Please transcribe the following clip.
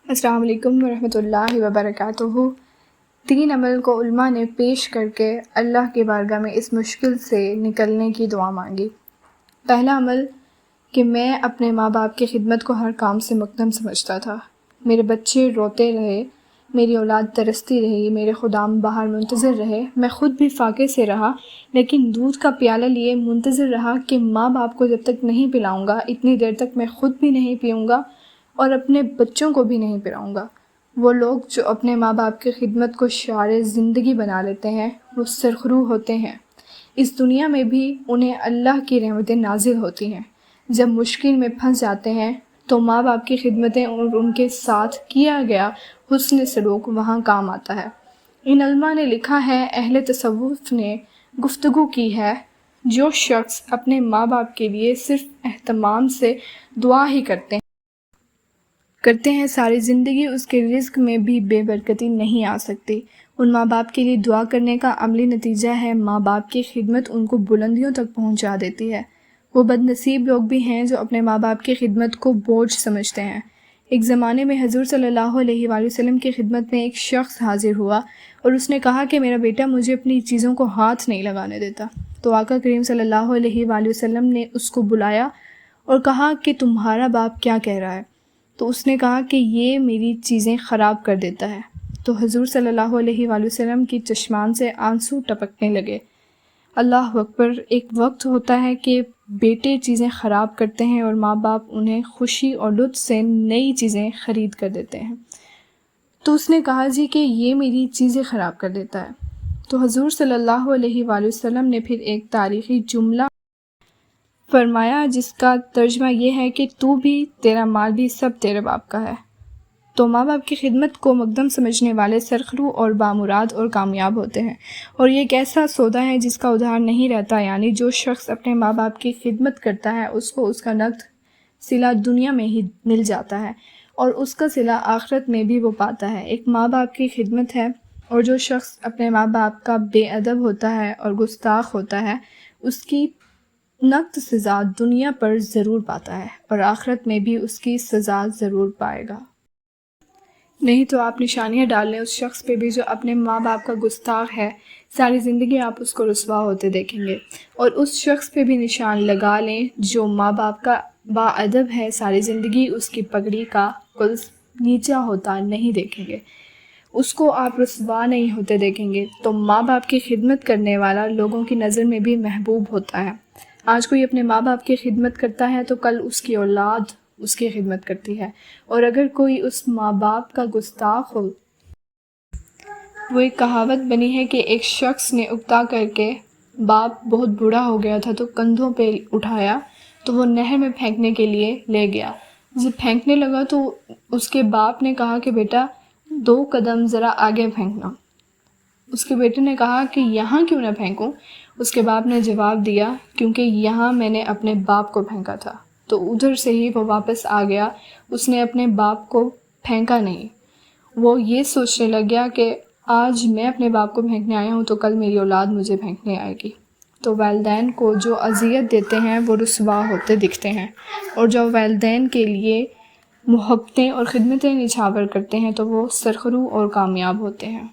السلام علیکم ورحمۃ اللہ وبرکاتہ۔ 3 عمل کو علماء نے پیش کر کے اللہ کی بارگاہ میں اس مشکل سے نکلنے کی دعا مانگی۔ پہلا عمل کہ میں اپنے ماں باپ کی خدمت کو ہر کام سے مقدم سمجھتا تھا۔ میرے بچے روتے رہے، میری اولاد ترستی رہی، میرے خدام باہر منتظر رہے، میں خود بھی فاقے سے رہا، لیکن دودھ کا پیالہ لیے منتظر رہا کہ ماں باپ کو جب تک نہیں پلاؤں گا اتنی دیر تک میں خود بھی نہیں پیوں گا اور اپنے بچوں کو بھی نہیں پلاؤں گا۔ وہ لوگ جو اپنے ماں باپ کی خدمت کو شعار زندگی بنا لیتے ہیں وہ سرخرو ہوتے ہیں۔ اس دنیا میں بھی انہیں اللہ کی رحمتیں نازل ہوتی ہیں۔ جب مشکل میں پھنس جاتے ہیں تو ماں باپ کی خدمتیں اور ان کے ساتھ کیا گیا حسن سلوک وہاں کام آتا ہے۔ ان علماء نے لکھا ہے، اہل تصوف نے گفتگو کی ہے، جو شخص اپنے ماں باپ کے لیے صرف اہتمام سے دعا ہی کرتے ہیں ساری زندگی اس کے رزق میں بھی بے برکتی نہیں آ سکتی۔ ان ماں باپ کے لیے دعا کرنے کا عملی نتیجہ ہے ماں باپ کی خدمت ان کو بلندیوں تک پہنچا دیتی ہے۔ وہ بد نصیب لوگ بھی ہیں جو اپنے ماں باپ کی خدمت کو بوجھ سمجھتے ہیں۔ ایک زمانے میں حضور صلی اللہ علیہ وآلہ وسلم کی خدمت میں ایک شخص حاضر ہوا اور اس نے کہا کہ میرا بیٹا مجھے اپنی چیزوں کو ہاتھ نہیں لگانے دیتا۔ تو آقا کریم صلی اللہ علیہ وآلہ وسلم نے اس کو بلایا اور کہا کہ تمہارا باپ کیا کہہ رہا ہے؟ تو اس نے کہا کہ یہ میری چیزیں خراب کر دیتا ہے۔ تو حضور صلی اللہ علیہ وآلہ وسلم کی چشمان سے آنسو ٹپکنے لگے۔ اللہ اکبر! ایک وقت ہوتا ہے کہ بیٹے چیزیں خراب کرتے ہیں اور ماں باپ انہیں خوشی اور لطف سے نئی چیزیں خرید کر دیتے ہیں۔ تو اس نے کہا جی کہ یہ میری چیزیں خراب کر دیتا ہے۔ تو حضور صلی اللہ علیہ وآلہ وسلم نے پھر ایک تاریخی جملہ فرمایا جس کا ترجمہ یہ ہے کہ تو بھی، تیرا مال بھی، سب تیرے باپ کا ہے۔ تو ماں باپ کی خدمت کو مقدم سمجھنے والے سرخرو اور بامراد اور کامیاب ہوتے ہیں، اور یہ ایک ایسا سودا ہے جس کا ادھار نہیں رہتا، یعنی جو شخص اپنے ماں باپ کی خدمت کرتا ہے اس کو اس کا نقد صلہ دنیا میں ہی مل جاتا ہے اور اس کا صلہ آخرت میں بھی وہ پاتا ہے۔ ایک ماں باپ کی خدمت ہے، اور جو شخص اپنے ماں باپ کا بے ادب ہوتا ہے اور گستاخ ہوتا ہے اس کی نقد سزا دنیا پر ضرور پاتا ہے اور آخرت میں بھی اس کی سزا ضرور پائے گا۔ نہیں تو آپ نشانیاں ڈال لیں اس شخص پہ بھی جو اپنے ماں باپ کا گستاخ ہے، ساری زندگی آپ اس کو رسوا ہوتے دیکھیں گے، اور اس شخص پہ بھی نشان لگا لیں جو ماں باپ کا با ادب ہے، ساری زندگی اس کی پگڑی کا قلف نیچا ہوتا نہیں دیکھیں گے، اس کو آپ رسوا نہیں ہوتے دیکھیں گے۔ تو ماں باپ کی خدمت کرنے والا لوگوں کی نظر میں بھی محبوب ہوتا ہے۔ آج کوئی اپنے ماں باپ کی خدمت کرتا ہے تو کل اس کی اولاد اس کی خدمت کرتی ہے، اور اگر کوئی اس ماں باپ کا گستاخ ہو، وہ ایک کہاوت بنی ہے کہ ایک شخص نے اکتا کر کے باپ بہت بوڑھا ہو گیا تھا تو کندھوں پہ اٹھایا تو وہ نہر میں پھینکنے کے لیے لے گیا۔ جب پھینکنے لگا تو اس کے باپ نے کہا کہ بیٹا 2 قدم ذرا آگے پھینکنا۔ اس کے بیٹے نے کہا کہ یہاں کیوں نہ پھینکوں؟ اس کے باپ نے جواب دیا کیونکہ یہاں میں نے اپنے باپ کو پھینکا تھا۔ تو ادھر سے ہی وہ واپس آ گیا، اس نے اپنے باپ کو پھینکا نہیں۔ وہ یہ سوچنے لگ گیا کہ آج میں اپنے باپ کو پھینکنے آیا ہوں تو کل میری اولاد مجھے پھینکنے آئے گی۔ تو والدین کو جو اذیت دیتے ہیں وہ رسوا ہوتے دکھتے ہیں، اور جو والدین کے لیے محبتیں اور خدمتیں نچھاور کرتے ہیں تو وہ سرخرو اور کامیاب ہوتے ہیں۔